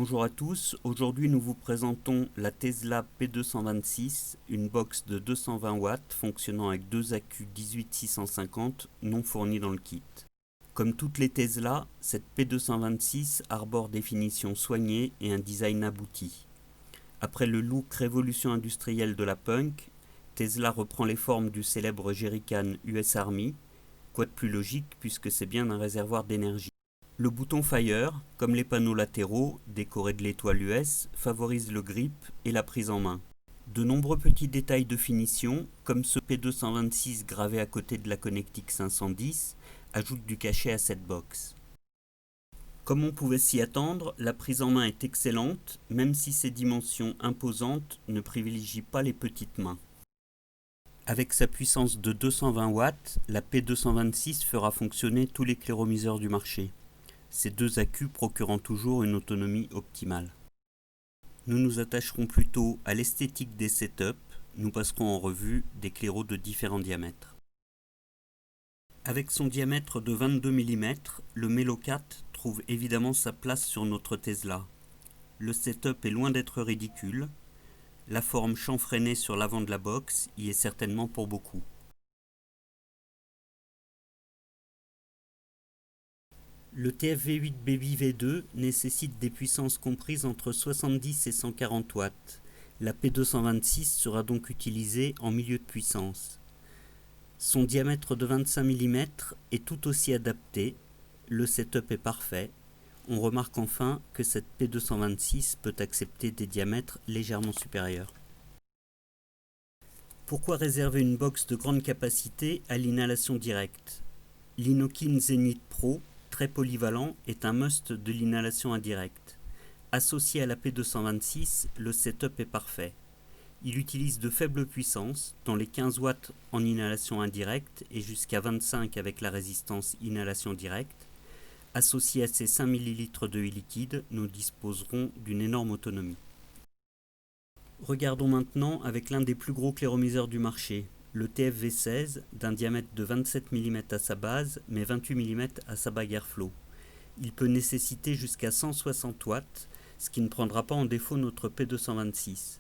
Bonjour à tous, aujourd'hui nous vous présentons la Tesla P226, une box de 220 watts fonctionnant avec deux accus 18650 non fournis dans le kit. Comme toutes les Tesla, cette P226 arbore des finitions soignées et un design abouti. Après le look révolution industrielle de la Punk, Tesla reprend les formes du célèbre jerrycan US Army, quoi de plus logique puisque c'est bien un réservoir d'énergie. Le bouton Fire, comme les panneaux latéraux, décorés de l'étoile US, favorise le grip et la prise en main. De nombreux petits détails de finition, comme ce P226 gravé à côté de la Connecticut 510, ajoutent du cachet à cette box. Comme on pouvait s'y attendre, la prise en main est excellente, même si ses dimensions imposantes ne privilégient pas les petites mains. Avec sa puissance de 220 watts, la P226 fera fonctionner tous les clairomiseurs du marché, ces deux accus procurant toujours une autonomie optimale. Nous nous attacherons plutôt à l'esthétique des setups, nous passerons en revue des claireaux de différents diamètres. Avec son diamètre de 22 mm, le Melocat trouve évidemment sa place sur notre Tesla. Le setup est loin d'être ridicule, la forme chanfreinée sur l'avant de la box y est certainement pour beaucoup. Le TFV8 Baby V2 nécessite des puissances comprises entre 70 et 140 watts. La P226 sera donc utilisée en milieu de puissance. Son diamètre de 25 mm est tout aussi adapté, le setup est parfait. On remarque enfin que cette P226 peut accepter des diamètres légèrement supérieurs. Pourquoi réserver une box de grande capacité à l'inhalation directe? L'Inokin Zenith Pro, très polyvalent, est un must de l'inhalation indirecte. Associé à la P226, le setup est parfait. Il utilise de faibles puissances, dans les 15 watts en inhalation indirecte et jusqu'à 25 avec la résistance inhalation directe. Associé à ces 5 ml de liquide, nous disposerons d'une énorme autonomie. Regardons maintenant avec l'un des plus gros clairomiseurs du marché, le TFV16 d'un diamètre de 27 mm à sa base mais 28 mm à sa bague Airflow. Il peut nécessiter jusqu'à 160 watts, ce qui ne prendra pas en défaut notre P226.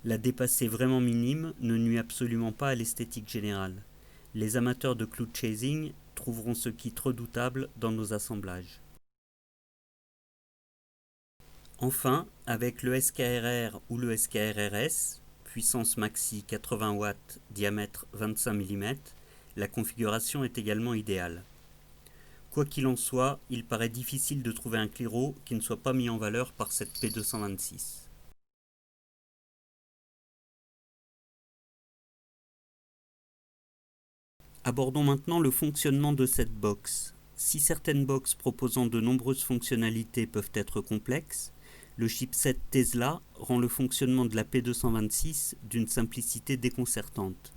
La dépassée vraiment minime ne nuit absolument pas à l'esthétique générale. Les amateurs de cloud chasing trouveront ce kit redoutable dans nos assemblages. Enfin, avec le SKRR ou le SKRRS, puissance maxi 80 watts, diamètre 25 mm, la configuration est également idéale. Quoi qu'il en soit, il paraît difficile de trouver un claireau qui ne soit pas mis en valeur par cette P226. Abordons maintenant le fonctionnement de cette box. Si certaines boxes proposant de nombreuses fonctionnalités peuvent être complexes, le chipset Tesla rend le fonctionnement de la P226 d'une simplicité déconcertante.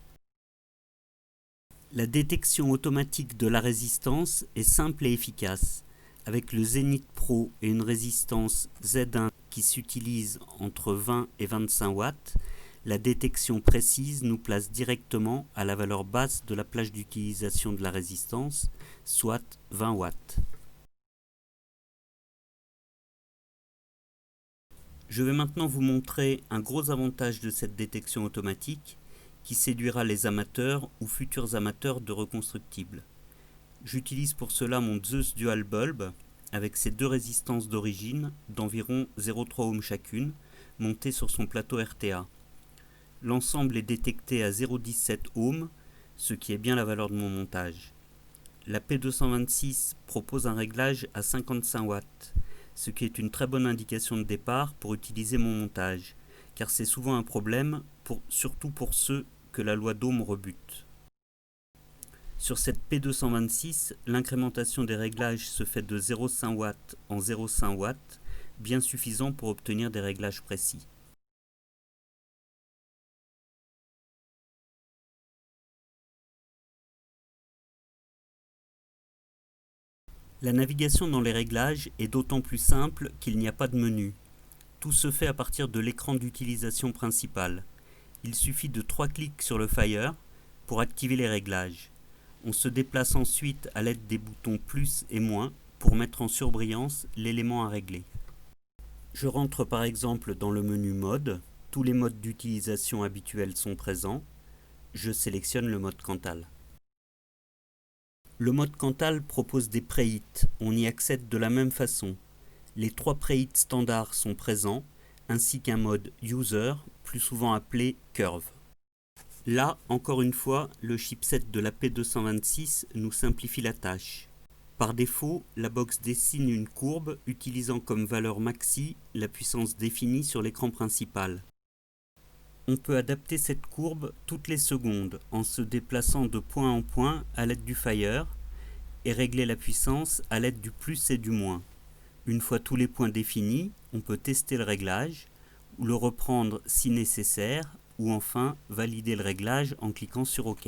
La détection automatique de la résistance est simple et efficace. Avec le Zenith Pro et une résistance Z1 qui s'utilise entre 20 et 25 watts, la détection précise nous place directement à la valeur basse de la plage d'utilisation de la résistance, soit 20 watts. Je vais maintenant vous montrer un gros avantage de cette détection automatique qui séduira les amateurs ou futurs amateurs de reconstructibles. J'utilise pour cela mon Zeus Dual Bulb avec ses deux résistances d'origine d'environ 0,3 ohms chacune montées sur son plateau RTA. L'ensemble est détecté à 0,17 ohms, ce qui est bien la valeur de mon montage. La P226 propose un réglage à 55 watts, ce qui est une très bonne indication de départ pour utiliser mon montage, car c'est souvent un problème, surtout pour ceux que la loi d'ohm rebute. Sur cette P226, l'incrémentation des réglages se fait de 0,5 watts en 0,5 watts, bien suffisant pour obtenir des réglages précis. La navigation dans les réglages est d'autant plus simple qu'il n'y a pas de menu. Tout se fait à partir de l'écran d'utilisation principal. Il suffit de 3 clics sur le Fire pour activer les réglages. On se déplace ensuite à l'aide des boutons plus et moins pour mettre en surbrillance l'élément à régler. Je rentre par exemple dans le menu Mode, tous les modes d'utilisation habituels sont présents, je sélectionne le mode Cantal. Le mode Cantal propose des préhits, on y accède de la même façon. Les 3 préhits standards sont présents, ainsi qu'un mode User, plus souvent appelé Curve. Là, encore une fois, le chipset de la P226 nous simplifie la tâche. Par défaut, la box dessine une courbe utilisant comme valeur maxi la puissance définie sur l'écran principal. On peut adapter cette courbe toutes les secondes en se déplaçant de point en point à l'aide du Fire et régler la puissance à l'aide du plus et du moins. Une fois tous les points définis, on peut tester le réglage, ou le reprendre si nécessaire, ou enfin valider le réglage en cliquant sur OK.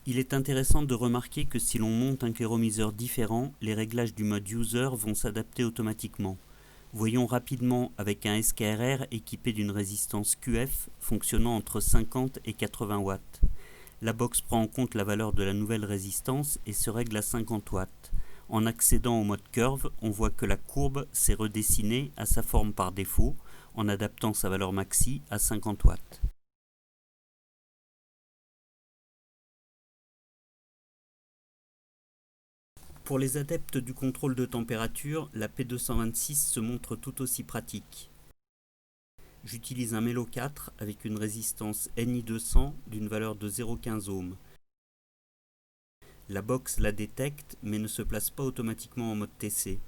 Il est intéressant de remarquer que si l'on monte un clairomiseur différent, les réglages du mode User vont s'adapter automatiquement. Voyons rapidement avec un SKRR équipé d'une résistance QF fonctionnant entre 50 et 80 watts. La box prend en compte la valeur de la nouvelle résistance et se règle à 50 watts. En accédant au mode Curve, on voit que la courbe s'est redessinée à sa forme par défaut en adaptant sa valeur maxi à 50 watts. Pour les adeptes du contrôle de température, la P226 se montre tout aussi pratique. J'utilise un Melo 4 avec une résistance NI200 d'une valeur de 0,15 ohms. La box la détecte mais ne se place pas automatiquement en mode TC.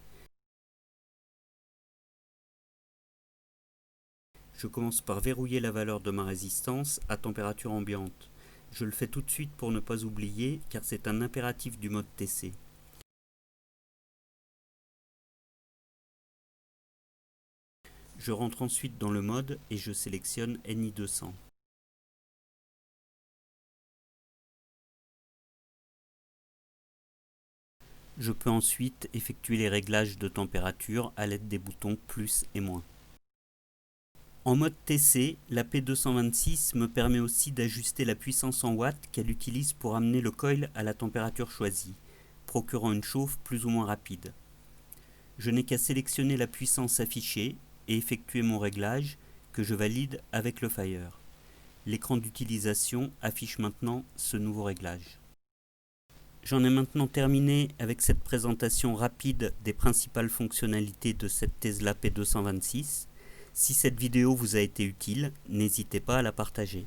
Je commence par verrouiller la valeur de ma résistance à température ambiante. Je le fais tout de suite pour ne pas oublier car c'est un impératif du mode TC. Je rentre ensuite dans le mode et je sélectionne NI200. Je peux ensuite effectuer les réglages de température à l'aide des boutons plus et moins. En mode TC, la P226 me permet aussi d'ajuster la puissance en watts qu'elle utilise pour amener le coil à la température choisie, procurant une chauffe plus ou moins rapide. Je n'ai qu'à sélectionner la puissance affichée et effectuer mon réglage que je valide avec le Fire. L'écran d'utilisation affiche maintenant ce nouveau réglage. J'en ai maintenant terminé avec cette présentation rapide des principales fonctionnalités de cette Tesla P226. Si cette vidéo vous a été utile, n'hésitez pas à la partager.